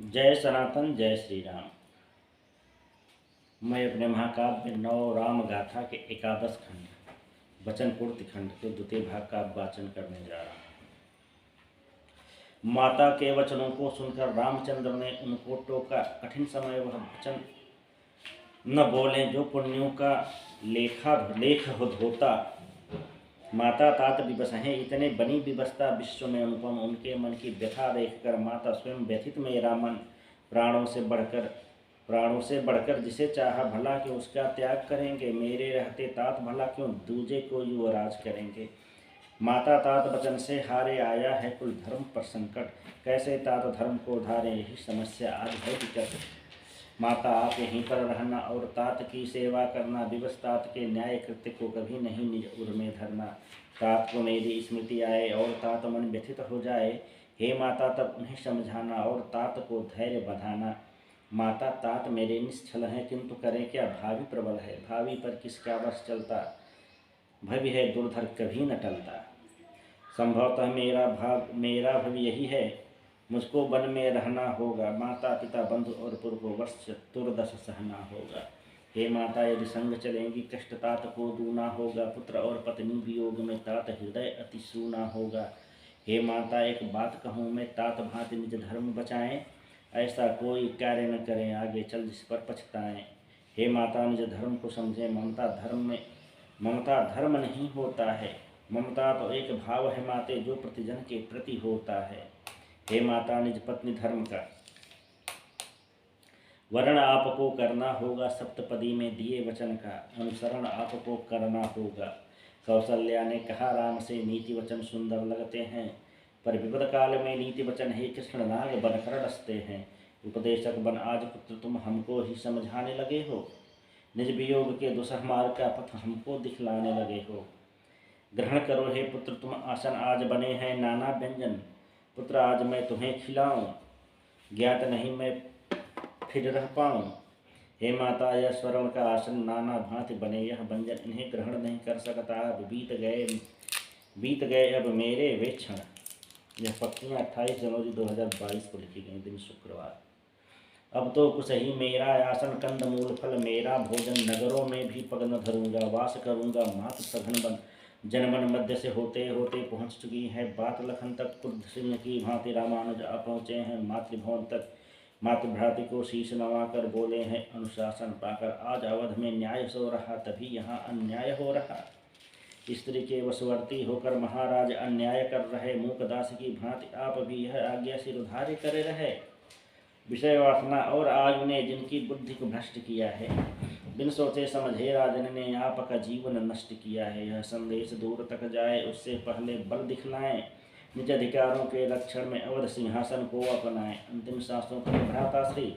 जय सनातन जय श्री राम। मैं अपने महाकाव्य में नौ राम गाथा के एकादश खंड वचन पूर्ति खंड के द्वितीय भाग का वाचन करने जा रहा हूँ। माता के वचनों को सुनकर रामचंद्र ने उनको टोका। कठिन समय वह वचन न बोले जो पुण्यों का लेख होता। माता तात विवश हैं, इतने बनी विवशता विश्व में अनुपम। उनके मन की व्यथा देखकर माता स्वयं व्यथित। मेरा मन प्राणों से बढ़कर जिसे चाहा भला क्यों उसका त्याग करेंगे। मेरे रहते तात भला क्यों दूजे को युवराज करेंगे। माता तात वचन से हारे, आया है कुल धर्म पर संकट। कैसे तात धर्म को धारे, यही समस्या आज है विकट। माता आप यहीं पर रहना और तात की सेवा करना। विवश तात के न्याय कृत्य को कभी नहीं निज उर में धरना। तात को मेरी स्मृति आए और तात मन व्यथित हो जाए। हे माता तब उन्हें समझाना और तात को धैर्य बंधाना। माता तात मेरे निश्चल हैं, किंतु करें क्या, भावी प्रबल है। भावी पर किसका वश चलता, भव्य है दुर्धर कभी न टलता। संभवतः मेरा भव्य यही है, मुझको वन में रहना होगा। माता पिता बंधु और पुर को वर्ष चतुर्दश सहना होगा। हे माता यदि संग चलेंगी, कष्ट तात को दूना होगा। पुत्र और पत्नी वियोग में तात हृदय अति सूना होगा। हे माता एक बात कहूँ मैं, तात भांति निज धर्म बचाएं। ऐसा कोई कार्य न करें, आगे चल जिस पर पछताएं। हे माता निज धर्म को समझें, ममता धर्म नहीं होता है। ममता तो एक भाव है माते, जो प्रतिजन के प्रति होता है। हे माता निज पत्नी धर्म का वर्ण आपको करना होगा। सप्तपदी में दिए वचन का अनुसरण आपको करना होगा। कौशल्या ने कहा राम से, नीति वचन सुंदर लगते हैं, पर विपद काल में नीति वचन हे कृष्ण नाग बनकर डसते हैं। उपदेशक बन आज पुत्र तुम हमको ही समझाने लगे हो। निज वियोग के दुसह मार्ग का पथ हमको दिखलाने लगे हो। ग्रहण करो हे पुत्र तुम आसन, आज बने हैं नाना व्यंजन। पुत्र आज मैं तुम्हें खिलाऊं, ज्ञात नहीं मैं फिर रह पाऊं। हे माता यह स्वर्ण का आसन, नाना भांति बने यह व्यंजन, इन्हें ग्रहण नहीं कर सकता। अब बीत गए अब मेरे वे क्षण। यह पक्तियाँ 28 जनवरी 2022 को लिखी गई, दिन शुक्रवार। अब तो कुछ ही मेरा आसन, कंद मूल फल मेरा भोजन। नगरों में भी पग न धरूंगा, वास करूंगा मात सघन बन। जनमन मध्य से होते होते पहुँच चुकी है बात लखन तक। क्रुद्ध सिंह की भांति रामानुज आ पहुँचे हैं मातृभवन तक। मातृभ्राति को शीश नवाकर बोले हैं अनुशासन पाकर। आज अवध में न्याय सो रहा, तभी यहाँ अन्याय हो रहा। स्त्री के वशवर्ती होकर महाराज अन्याय कर रहे। मूकदास की भांति आप भी यह आज्ञा सिर उधारे करे रहे। विषय वासना और आग ने जिनकी बुद्धि को भ्रष्ट किया है, बिन सोचे समझे राजन ने आपका जीवन नष्ट किया है। यह संदेश दूर तक जाए उससे पहले बल दिखलाएं। निज अधिकारों के रक्षण में अवध सिंहासन को अपनाएं। अंतिम सांसों तक भ्राता श्री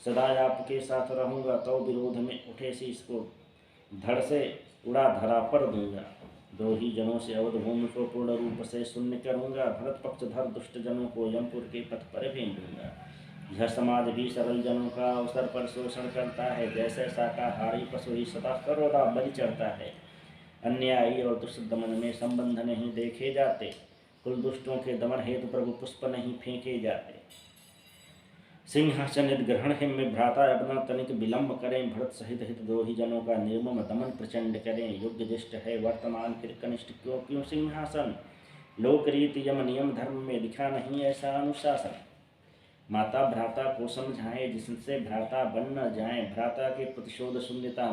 सदा आपके साथ रहूंगा। तो विरोध में उठे शीश को धड़ से उड़ा धरा पर दूंगा। दो ही जनों से अवध भूमि को पूर्ण रूप से शून्य करूंगा। भरत पक्षधर दुष्ट जनों को यमपुर के पथ पर भेजूंगा। यह समाज भी सरल जनों का अवसर पर शोषण करता है। जैसे शाकाहारी पशु ही सदा सर्वदा बलि चढ़ता है। अन्यायी और दुष्ट दमन में संबंध नहीं देखे जाते। कुल दुष्टों के दमन हेतु प्रभु पुष्प नहीं फेंके जाते। सिंहासन ग्रहण हिम में भ्राता अपना तनिक विलंब करें। भरत सहित हित दो ही जनों का निर्मम दमन प्रचंड करें। योग्य ज्येष्ठ है वर्तमान फिर कनिष्ठ क्यों सिंहासन। लोक रीति यम नियम धर्म में दिखा नहीं ऐसा अनुशासन। माता भ्राता को समझाएं, जिससे भ्राता बन न जाए। भ्राता के प्रतिशोध शून्यता,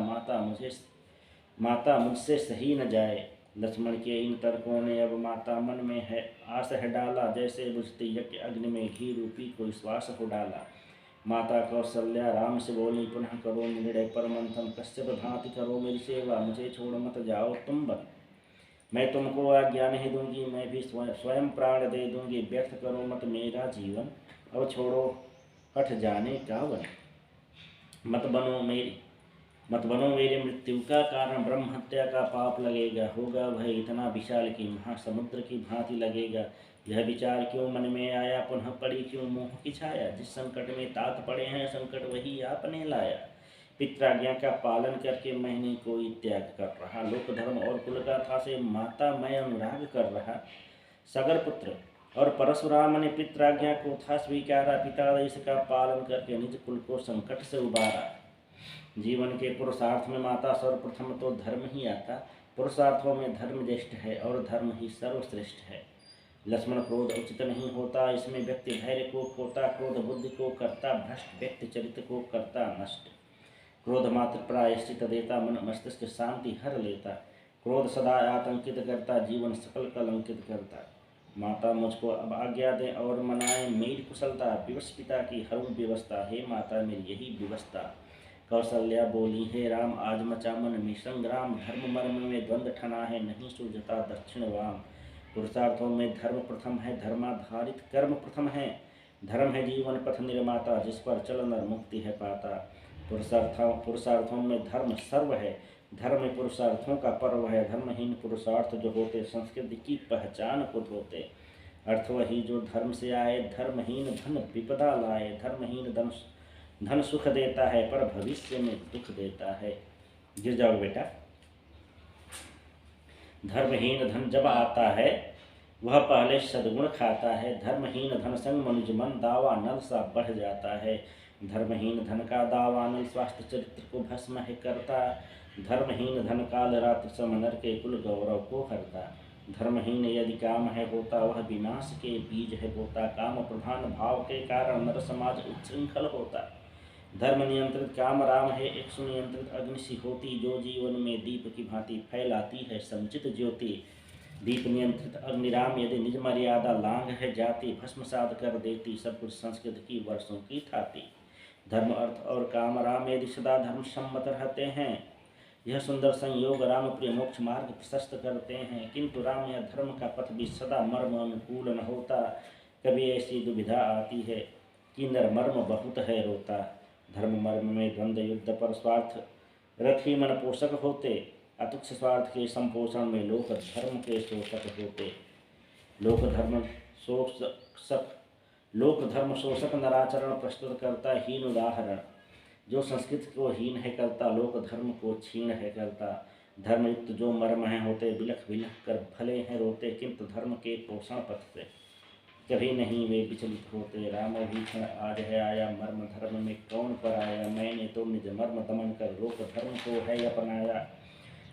माता मुझसे सही न जाए। लक्ष्मण के इन तर्कों ने अब माता मन में है आस है डाला। जैसे बुझती यज्ञ अग्नि में घी रूपी को विश्वास हो डाला। माता कौशल्या राम से बोली, पुनः करो निर्णय पर मंथन। कश्यप भांति करो मेरी सेवा, मुझे छोड़ मत जाओ तुम बन। मैं तुमको आज्ञा नहीं दूंगी, मैं भी स्वयं प्राण दे दूंगी। व्यर्थ करो मत मेरा जीवन, अब छोड़ो हठ जाने का वन। मत बनो मेरी मृत्यु का कारण। ब्रह्म हत्या का पाप लगेगा, होगा वह इतना विशाल कि महासमुद्र की भांति लगेगा। यह विचार क्यों मन में आया, पुनः पड़ी क्यों मोह की छाया। जिस संकट में तात पड़े हैं, संकट वही आपने लाया। पित्राज्ञा का पालन करके मैं नहीं कोई त्याग कर रहा। लोक धर्म और कुल गाथा से माता मैं अनुराग कर रहा। सगर पुत्र और परशुराम ने पितराज्ञा को था स्वीकारा, पितादेश का पालन करके निज कुल को संकट से उबारा। जीवन के पुरुषार्थ में माता सर्वप्रथम तो धर्म ही आता, पुरुषार्थों में धर्म ज्येष्ठ है और धर्म ही सर्वश्रेष्ठ है। लक्ष्मण क्रोध उचित नहीं होता, इसमें व्यक्ति धैर्य को खोता, क्रोध बुद्धि को करता भ्रष्ट, व्यक्ति चरित्र को करता नष्ट। क्रोध मात्र प्रायश्चित देता, मन मस्तिष्क शांति हर लेता, क्रोध सदा आतंकित करता, जीवन सकल कलंकित करता। माता मुझको अब आज्ञा दें और मनाएं मेरी कुशलता, विवश पिता की हरूं व्यवस्था, हे माता मेरी यही व्यवस्था। कौशल्या बोली, हे राम आज मचा मन में संग्राम, धर्म मर्म में द्वंद्व ठना है, नहीं सुलझता दक्षिण वाम। पुरुषार्थों में धर्म प्रथम है, धर्माधारित कर्म प्रथम है, धर्म है जीवन पथ निर्माता, जिस पर चल नर मुक्ति है पाता। पुरुषार्थों में धर्म सर्व है, धर्म में पुरुषार्थों का पर्व है, धर्महीन पुरुषार्थ जो होते संस्कृति की पहचान को धोते। अर्थ वही जो धर्म से आए, धर्महीन धन विपदा लाए, धर्महीन धन सुख देता है पर भविष्य में दुख देता है। गिर जाओ बेटा। धर्महीन धन जब आता है वह पहले सद्गुण खाता है, धर्महीन धन संग मनुज मन दावा नल सा बढ़ जाता है। धर्महीन धन का दावा नल स्वास्थ्य चरित्र को भस्म है करता, धर्महीन धन काल रात्रि सम नर के कुल गौरव को हरता। धर्महीन यदि काम है होता, वह विनाश के बीज है बोता, काम प्रधान भाव के कारण नर समाज उच्छृंखल होता। धर्म नियंत्रित काम राम है, एक सुनियंत्रित अग्नि सी होती, जो जीवन में दीप की भांति फैलाती है संचित ज्योति। दीप नियंत्रित अग्नि राम, यदि निज मर्यादा लांघ है जाती, भस्मसात कर देती सब कुछ संस्कृत की वर्षों की थाती। धर्म अर्थ और काम राम यदि सदा धर्म सम्मत रहते हैं, यह सुंदर संयोग राम प्रिय मोक्ष मार्ग प्रशस्त करते हैं। किंतु राम यह धर्म का पथ भी सदा मर्म अनुकूल न होता, कभी ऐसी दुविधा आती है कि नरमर्म बहुत है रोता। धर्म मर्म में द्वंद्व युद्ध पर स्वार्थ रथी मन पोषक होते, अतुच्छ स्वार्थ के संपोषण में लोक धर्म के शोषक होते। लोक धर्म शोषक नराचरण प्रस्तुत करता हीन उदाहरण, जो संस्कृत को हीन है करता, लोक धर्म को क्षीण है करता। धर्मयुक्त जो मर्म है होते, बिलख बिलख कर भले हैं रोते, किंतु धर्म के पोषण पथ से कभी नहीं वे विचलित होते। राम भीषण आज है आया, मर्म धर्म में कौन पर आया, मैंने तो निज मर्म दमन कर लोक धर्म को है अपनाया।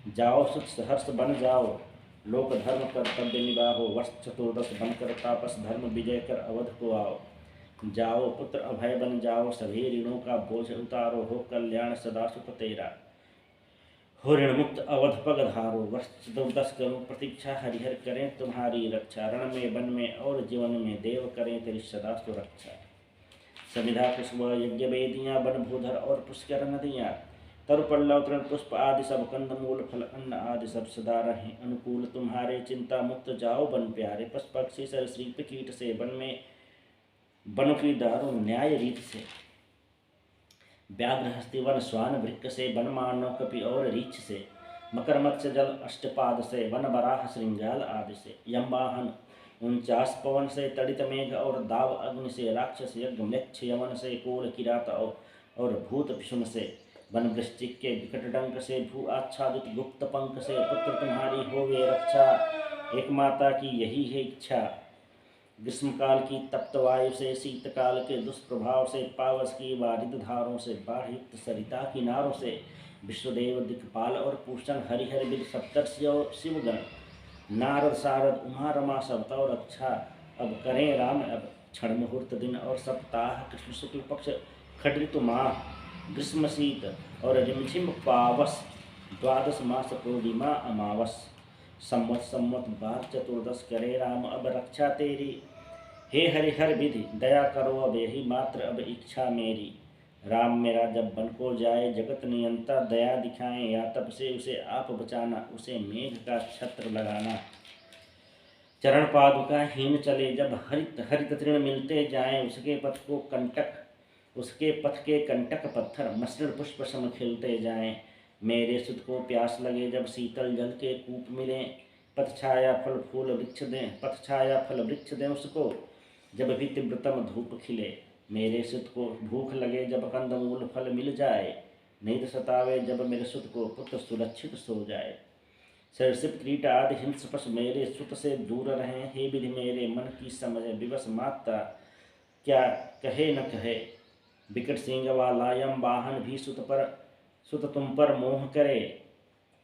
जाओ सुख सहर्ष बन जाओ, लोक धर्म कर्तव्य निभाओ, वर्ष चतुर्दश बनकर तापस धर्म विजय कर अवध को आओ। जाओ पुत्र अभय बन जाओ, सभी ऋणों का बोझ उतारो, हो कल्याण सदा सुख तेरा, हो ऋण मुक्त अवध पग धारो। वर्ष चतुर्दश करो प्रतीक्षा, हरिहर करें तुम्हारी रक्षा, रण में वन में और जीवन में देव करें तेरी सदा सुरक्षा। समिधा पुष्प यज्ञ वेदियाँ, वन भूधर और पुष्कर नदियाँ, तरु पल्लव तृण पुष्प आदि सब, कंद मूल फल अन्न आदि सब, सदा रहें अनुकूल तुम्हारे, चिंता मुक्त जाओ बन प्यारे। पशु पक्षी सरीसृप कीट से, वन में वन की दारुण न्याय रीत से, व्याघ्र हस्ती वन श्वान वृक्क से, वन मानव कपि और रीछ से, मकर मत्स्य जल अष्टपाद से, वन बराह श्रृंगाल आदि से, यमवाहन 49 पवन से, तड़ित मेघ और दाव अग्नि से, राक्षस यज्ञ म्लेच्छ यवन से, कोल किरात और भूत पिशुन से, वन वृश्चिक के विकट डंक से, भू आच्छादित गुप्त पंख से, पुत्र तुम्हारी होवे रक्षा, एक माता की यही है इच्छा। ग्रीष्मकाल की तप्त वायु से, शीतकाल के दुष्प्रभाव से, पावस की वारिद धारों से, बाढ़युक्त सरिता किनारों से, विश्वदेव दिक्पाल और पूषण हरिहर बिल सप्तर्षि और शिवगण, नारद सारद उमा रमा सब तौ रक्षा। अब करें राम अब क्षण मुहूर्त दिन और सप्ताह, कृष्ण शुक्ल पक्ष खड ऋतु माह, ग्रीष्म शीत और रिमझिम पावस, द्वादश मास पूर्णिमा अमावस। सम्मत बार चतुर्दश करे राम अब रक्षा तेरी, हे हरिहर विधि दया करो अब यही मात्र अब इच्छा मेरी। राम मेरा जब बन को जाए जगत नियंता, दया दिखाएं या तब से उसे आप बचाना, उसे मेघ का छत्र लगाना। चरण पादुका हीन चले जब हरित हरित तृण मिलते जाएं, उसके पथ के कंटक पत्थर मसृण पुष्प सम खिलते जाएं। मेरे सुत को प्यास लगे जब शीतल जल के कूप मिलें, पथ छाया फल वृक्ष दें उसको, जब भी तीव्रतम धूप खिले। मेरे सुत को भूख लगे जब कंदमूल फल मिल जाए, नींद सतावे जब मेरे सुत को पुत्र सुरक्षित सो जाए। सरसिप कीट आदि हिंस पशु मेरे सुत से दूर रहें। हे विधि मेरे मन की समझ विवश माता क्या कहे न कहे। विकट सिंह वाला यम वाहन भी सुत तुम पर मोह करे।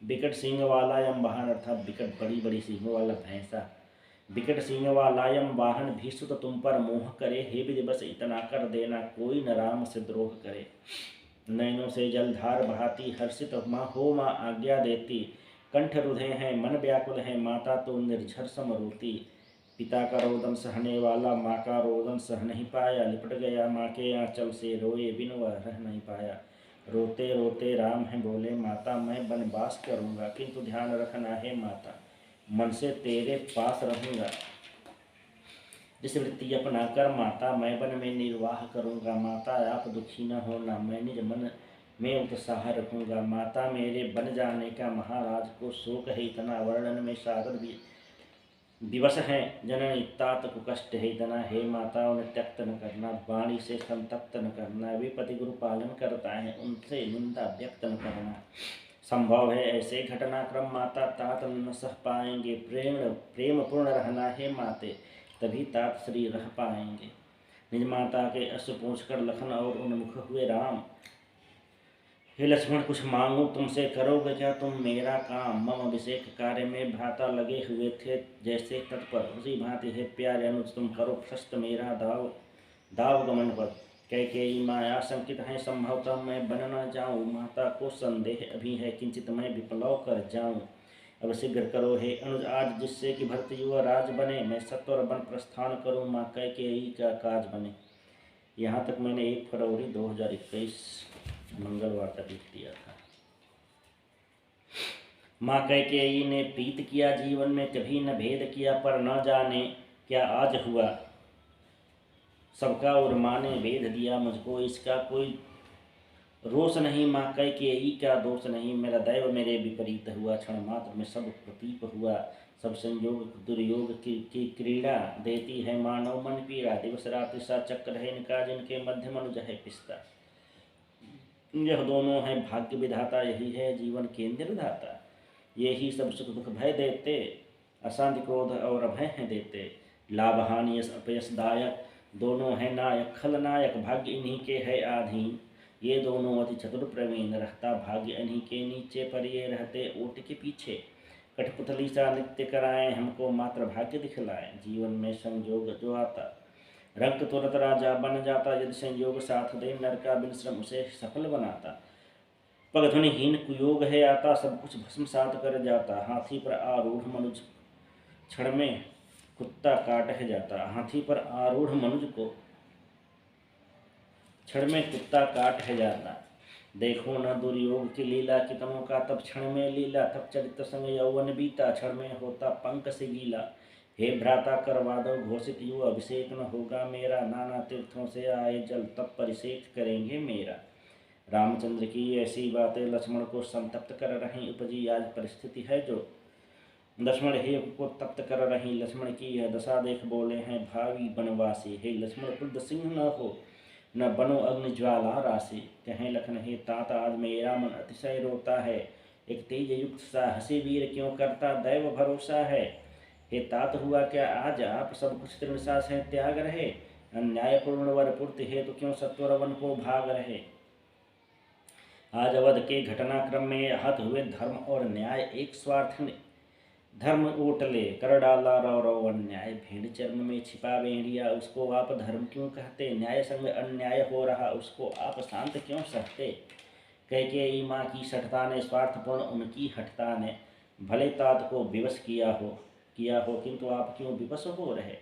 विकट सिंह वाला यम वाहन अर्थात विकट बड़ी बड़ी सिंहों वाला भैंसा। विकट सिंह वाला यम वाहन भी सुत तुम पर मोह करे। हे विधि बस इतना कर देना कोई न राम से द्रोह करे। नैनों से जलधार बहाती हर्षित माँ हो माँ आज्ञा देती। कंठ रुधे हैं मन व्याकुल है माता तो निर्झर समरोती। पिता का रोदन सहने वाला माँ का रोदन सह नहीं पाया। लिपट गया माँ के आंचल से रोए बिन वह रह नहीं पाया। रोते रोते राम है बोले माता मैं वनवास करूँगा किंतु ध्यान रखना है माता मन से तेरे पास रहूँगा। जिस वृत्ति अपना कर माता मैं वन में निर्वाह करूँगा। माता आप दुखी न होना मैं निज मन में उत्साह रखूँगा। माता मेरे बन जाने का महाराज को शोक है इतना वर्णन में सागर विवश हैं। जनन तात को कष्ट है इतना। हे माता उन्हें त्यक्त न करना वाणी से संतप्त न करना। वे पति गुरु पालन करता है उनसे निंदा व्यक्त न करना। संभव है ऐसे घटनाक्रम माता तात न सह पाएंगे। प्रेम पूर्ण रहना है माते तभी तात श्री रह पाएंगे। निज माता के अश्रु पूछ कर लखन और उन्मुख हुए राम। हे लक्ष्मण कुछ मांगू तुमसे करोगे क्या तुम मेरा काम। मम अभिषेक कार्य में भ्राता लगे हुए थे जैसे तत्पर उसी भांति है प्यारे अनुज तुम करो प्रशस्त मेरा दाव गमन पर। कैकेयी माया संकित है संभवतः मैं बन न जाऊँ। माता को संदेह अभी है किंचित मैं विप्लव कर जाऊँ। अब शीघ्र करो हे अनुज आज जिससे कि भरत युवा राज बने। मैं सत्वर वन प्रस्थान करूँ माँ कैकेयी का काज बने। यहाँ तक मैंने 1 फरवरी 2021 मंगलवार तक लिख दिया था। माँ कैकेयी ने प्रीत किया जीवन में कभी न भेद किया पर न जाने क्या आज हुआ। सबका और माँ ने भेद दिया मुझको इसका कोई रोष नहीं। माँ कैकेयी का दोष नहीं मेरा दैव मेरे विपरीत हुआ। क्षण मात्र में सब प्रतीप हुआ। सब संयोग दुर्योग की क्रीड़ा देती है मानव मन पीड़ा। दिवस रात्रि सा चक्र है इनका जिनके मध्य मनुज है पिस्ता। यह दोनों हैं भाग्य विधाता यही है जीवन केंद्र विधाता। ये ही सब सुख दुख भय देते अशांति क्रोध और अभय हैं देते। लाभ हानि यश अपयशदायक दोनों हैं नायक खलनायक भाग्य इन्हीं के है आधीन। ये दोनों अति चतुर प्रवीण रहता भाग्य इन्हीं के नीचे पर ये रहते ओट के पीछे। कठपुतली सा नित्य कराएं हमको मात्र भाग्य दिखलाएं। जीवन में संयोग जो आता रक्त तुरंत राजा बन जाता। यदि संयोग साथ दे नर का बिन श्रम उसे सफल बनाता। पग ध्वनिहीन कुयोग है आता सब कुछ भस्म सात कर जाता। हाथी पर आरूढ़ मनुज क्षण में कुत्ता काट है जाता। हाथी पर आरूढ़ मनुज को क्षण में कुत्ता काट है जाता। देखो न दुर्योग की लीला कितनों का तब क्षण में लीला। तब चरित्र संग यौवन बीता क्षण में होता पंख से गीला। हे भ्राता करवा दो घोषित युवा अभिषेक न होगा मेरा। नाना तीर्थों से आए जल तब परिषेक करेंगे मेरा। रामचंद्र की ऐसी बातें लक्ष्मण को संतप्त कर रही उपजी आज परिस्थिति है जो। लक्ष्मण हे को तप्त कर रही लक्ष्मण की यह दशा देख बोले हैं भावी बनवासी। हे लक्ष्मण क्रुद्ध सिंह न हो न बनो अग्नि ज्वाला राशि। कहें लखन हे तात आज मेरा मन अतिशय रोता है। एक तेज युक्त साहसी वीर क्यों करता दैव भरोसा है। हे तात हुआ क्या आज आप सब कुछ तृणसास है त्याग रहे। अन्यायपूर्ण वर पूर्ति हेतु क्यों सत्वर वन को भाग रहे। आज अवध के घटनाक्रम में हत हुए धर्म और न्याय एक स्वार्थ ने धर्म ओटले कर डाला रौरव अन्याय। भेड़ चर्म में छिपा भेड़िया उसको आप धर्म क्यों कहते। न्याय संग अन्याय हो रहा उसको आप शांत क्यों सहते। कैकेयी माँ की सठता ने स्वार्थपूर्ण उनकी हठता ने भले तात को विवश किया हो किंतु आप क्यों विवश हो रहे।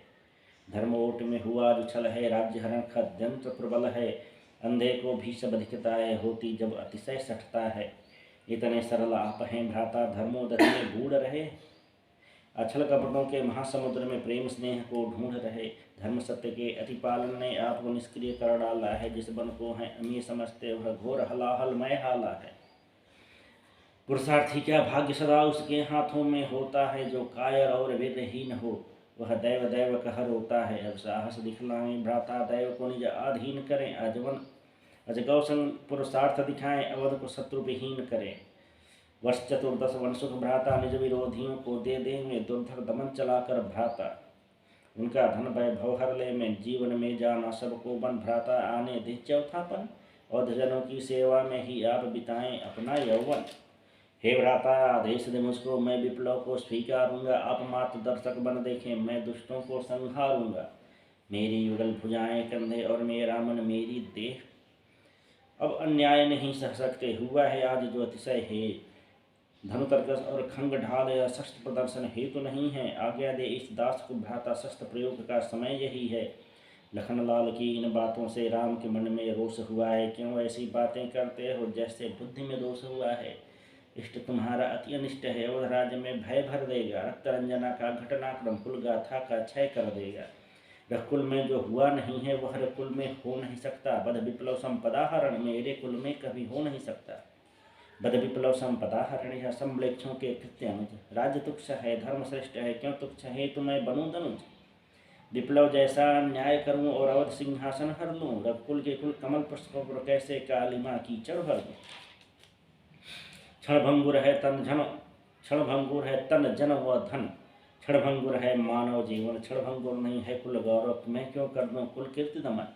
धर्म ओट में हुआ जो छल है राज्य हरण खद्यंत्र प्रबल है। अंधे को भी सब अधिकताएं होती जब अतिशय सठता है। इतने सरल आप हैं भ्राता धर्मोदय में बूढ़ रहे। अछल कपटों के महासमुद्र में प्रेम स्नेह को ढूंढ रहे। धर्म सत्य के अति पालन ने आपको निष्क्रिय कर डाला है। जिस बन को है अमीय समझते वह घोर हलाहलमय हाला है। पुरुषार्थी क्या भाग्य सदा उसके हाथों में होता है। जो कायर और वीरहीन हो वह दैव दैव कह रोता है। अब साहस दिखलाएं भ्राता दैव को निज आधीन करें। अजगौ संग पुरुषार्थ दिखाएं अवध को शत्रु विहीन करें। वर्ष चतुर्दश वनसुख भ्राता निज विरोधियों को दे देंगे दुर्धर दमन चलाकर भ्राता। उनका धन वैभव हर ले में जीवन में जाना सबको बन भ्राता आने दे चौथापन और जनों की सेवा में ही आप बिताएं अपना यौवन। हे भ्राता आदेश दे मुझको मैं विप्लव को स्वीकारूंगा आप मात्र दर्शक बन देखें मैं दुष्टों को संहारूंगा। मेरी युगल भुजाएं कंधे और मेरा मन मेरी देह अब अन्याय नहीं सह सकते हुआ है आज जो अतिशय है। धनुतर्कस और खंग ढाल या शस्त्र प्रदर्शन हेतु नहीं है आज्ञा दे इस दास को भ्राता शस्त्र प्रयोग का समय यही है। लखनलाल की इन बातों से राम के मन में रोष हुआ है क्यों ऐसी बातें करते हो जैसे बुद्धि में दोष हुआ है। इष्ट तुम्हारा अति अनिष्ट है और राज्य में भय भर देगा रक्त रंजना का घटनाक्रम कुल गाथा का क्षय कर देगा। रघुकुल में जो हुआ नहीं है वह रघुकुल में हो नहीं सकता बद विप्लव संपदा हरण मेरे कुल में कभी हो नहीं सकता। बद विप्लव संपदा हरण यह संबलेक्षों के कृत्य अनुज राज्य तुच्छ है धर्म श्रेष्ठ है क्यों तुच्छ है तो मैं बनूं धनुज। विप्लव जैसा न्याय करूं और अवध सिंहासन हर लूं रघुकुल के कुल कमल पुष्पों पर कैसे कालिमा कीचड़ भर दूं। क्षणभंगुर है तन जन क्षणभंगुर है तन जन व धन क्षणभंगुर है मानव जीवन क्षणभंगुर नहीं है कुल गौरव मैं क्यों कर दूं कुल कीर्ति दमन।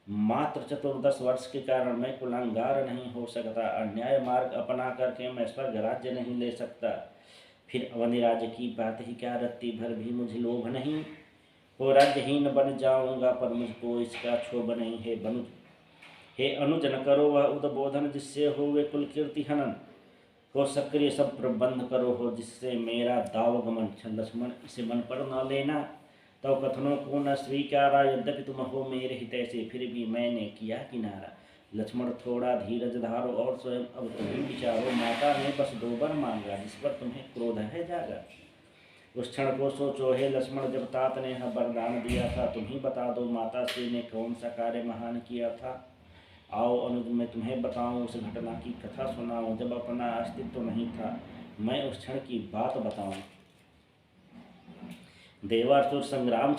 मात्र चतुर्दश वर्ष के कारण मैं कुलांगार नहीं हो सकता अन्याय मार्ग अपना करके मैं स्वर्ग राज्य नहीं ले सकता। फिर अवनि राज्य की बात ही क्या रत्ती भर भी मुझे लोभ नहीं हो राज्यहीन बन जाऊंगा पर मुझको इसका क्षोभ नहीं है बनुज। हे अनुज न करो वह उद्बोधन जिससे हो वे कुल कीर्ति हनन हो सक्रिय सब प्रबंध करो हो जिससे मेरा दाव गमन। लक्ष्मण इसे मन पर न लेना तो कथनों को न स्वीकारा यद्यपि तुम हो मेरे हित से फिर भी मैंने किया किनारा। लक्ष्मण थोड़ा धीरज धारो और स्वयं अब तुम्हें विचारो माता ने बस 2 वर मांगा जिस पर तुम्हें क्रोध है जागा। उस क्षण को सोचो हे लक्ष्मण जब तात ने वरदान दिया था तुम ही बता दो माता श्री ने कौन सा कार्य महान किया था। आओ अनुज मैं तुम्हें बताऊं उस घटना की कथा सुनाऊं जब अपना अस्तित्व नहीं था मैं उस क्षण की बात बताऊं। देवासुर संग्राम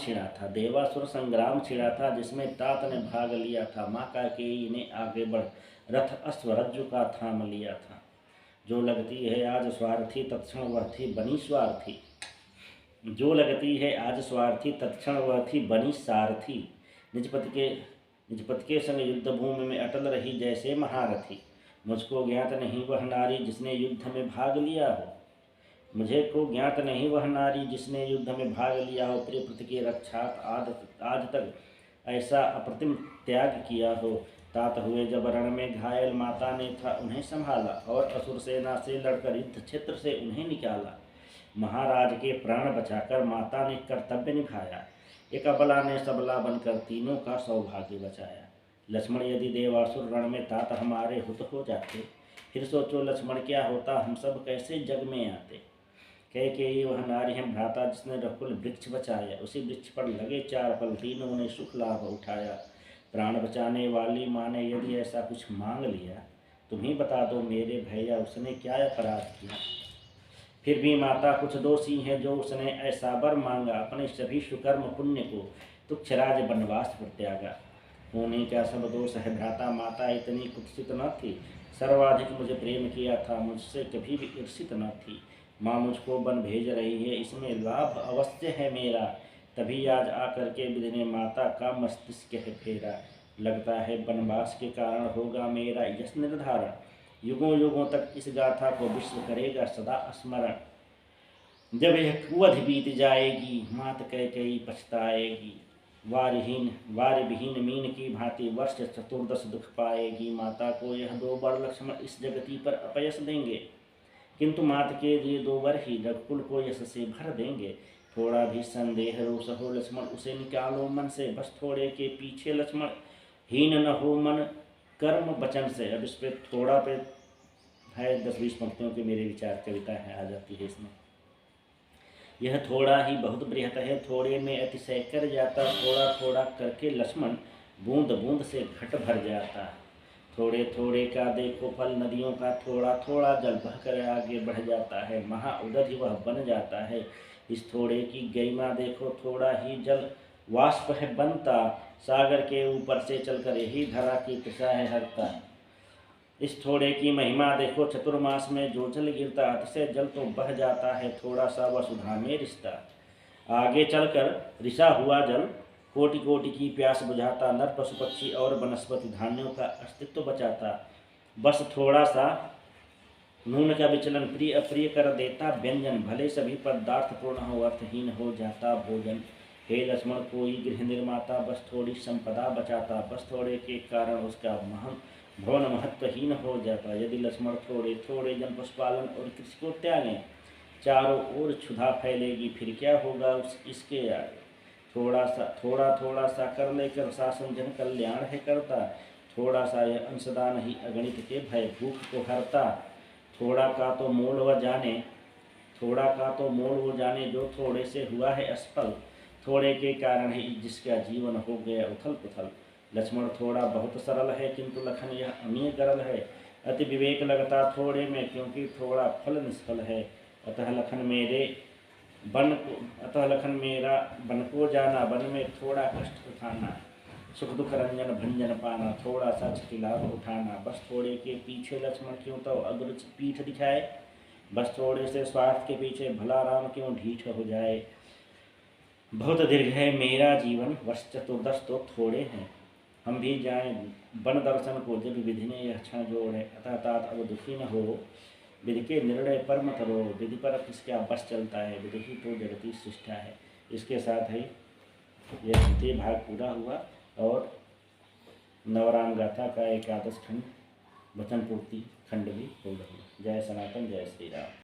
छिड़ा था जिसमें तात ने भाग लिया था माँ कैकेयी ने आगे बढ़ रथ अश्वरज्जु का थाम लिया था। जो लगती है आज स्वार्थी तत्क्षण वह थी बनी स्वार्थी जो लगती है आज स्वार्थी तत्क्षण वह थी बनी सारथी। निजपति के संग युद्ध भूमि में अटल रही जैसे महारथी। मुझको ज्ञात नहीं वह नारी जिसने युद्ध में भाग लिया हो मुझे को ज्ञात नहीं वह नारी जिसने युद्ध में भाग लिया हो प्रिय प्रति के रक्षार्थ आज तक ऐसा अप्रतिम त्याग किया हो। तात हुए जब रण में घायल माता ने था उन्हें संभाला और असुर सेना से लड़कर युद्ध क्षेत्र से उन्हें निकाला। महाराज के प्राण बचाकर माता ने कर्तव्य निभाया एक अबला ने सबला बनकर तीनों का सौभाग्य बचाया। लक्ष्मण यदि देवासुर रण में तात हमारे हुत हो जाते फिर सोचो लक्ष्मण क्या होता हम सब कैसे जग में आते। कैकेयी वह नारी है भ्राता जिसने रघुकुल वृक्ष बचाया उसी वृक्ष पर लगे 4 फल तीनों ने सुख लाभ उठाया। प्राण बचाने वाली माँ ने यदि ऐसा कुछ मांग लिया तुम ही बता दो मेरे भैया उसने क्या अपराध किया। फिर भी माता कुछ दोषी है जो उसने ऐसा वर मांगा अपने सभी सुकर्म पुण्य को तुच्छराज वनवास पर त्यागा। होने का सब दोष है भ्राता माता इतनी कुत्सित न थी सर्वाधिक मुझे प्रेम किया था मुझसे कभी भी ईर्षित न थी। माँ मुझको वन भेज रही है इसमें लाभ अवश्य है मेरा तभी आज आकर के विधि ने माता का मस्तिष्क है फेरा। लगता है वनवास के कारण होगा मेरा यश निर्धारण युगों युगों तक इस गाथा को विश्व करेगा सदा स्मरण। जब यह कुवध बीत जाएगी मात कैकेयी पछताएगी वार विहीन मीन की भांति वर्ष चतुर्दश दुख पाएगी। माता को यह 2 वर लक्ष्मण इस जगती पर अपयश देंगे किंतु मात के लिए 2 वर ही रघुकुल को यश से भर देंगे। थोड़ा भी संदेह रोष हो लक्ष्मण उसे निकालो मन से बस थोड़े के पीछे लक्ष्मण हीन न हो मन कर्म वचन से। अब इस पर थोड़ा पे है 10-20 पंक्तियों के मेरे विचार कविता है आ जाती है इसमें। यह थोड़ा ही बहुत बृहत है थोड़े में अतिशय कर जाता थोड़ा थोड़ा करके लक्ष्मण बूंद बूंद से घट भर जाता। थोड़े थोड़े का देखो फल नदियों का थोड़ा थोड़ा जल बहकर आगे बढ़ जाता है महा उदधि वह बन जाता है। इस थोड़े की गरिमा देखो थोड़ा ही जल वाष्प है बनता सागर के ऊपर से चलकर यही धरा की तृषा है हरता। इस थोड़े की महिमा देखो, चतुर्मास में जो जल गिरता, अतिशय जल तो बह जाता है, थोड़ा सा वसुधा में रिश्ता। आगे चलकर रिसा हुआ जल कोटि कोटि की प्यास बुझाता, नर पशु पक्षी और वनस्पति धान्यों का अस्तित्व बचाता। बस थोड़ा सा नून का विचलन प्रिय अप्रिय कर देता व्यंजन, भले सभी पदार्थ पूर्ण हो अर्थहीन हो जाता भोजन। हे लक्ष्मण कोई गृह निर्माता, बस थोड़ी संपदा बचाता, बस थोड़े के कारण उसका भवन महत्वहीन हो जाता। यदि लक्ष्मण थोड़े थोड़े जन पशुपालन और कृषि को त्यागें, चारों ओर क्षुधा फैलेगी, फिर क्या होगा इसके आगे। थोड़ा सा कर लेकर शासन जन कल्याण है करता, थोड़ा सा यह अंशदान ही अगणित के भय भूख को हरता। थोड़ा का तो मोल वो जाने जो थोड़े से हुआ है असफल, थोड़े के कारण ही जिसका जीवन हो गया उथल पुथल। लक्ष्मण थोड़ा बहुत सरल है, किंतु लखन यह अमीय गरल है, अति विवेक लगता थोड़े में, क्योंकि थोड़ा फल निष्फल है। अतः लखन मेरा बन को जाना, वन में थोड़ा कष्ट उठाना, सुख दुख रंजन भंजन पाना, थोड़ा सा लाभ उठाना। बस थोड़े के पीछे लक्ष्मण क्यों तो अग्र पीठ दिखाए, बस थोड़े से स्वार्थ के पीछे भला राम क्यों ढीठ हो जाए। बहुत दीर्घ है मेरा जीवन, वर्ष चतुर्दश तो थोड़े हैं, हम भी जाएं वन दर्शन को जब विधि ने यह क्षण जोड़े। अतः तात अब दुखी न हो, विधि के निर्णय पर मत रो, विधि पर किसका बस चलता है, विधि ही तो जगती सृष्टा है। इसके साथ ही यह द्वितीय भाग पूरा हुआ और नवराम गाथा का 11 खंड वचन पूर्ति खंड भी पूर्ण हुआ। जय सनातन, जय श्री राम।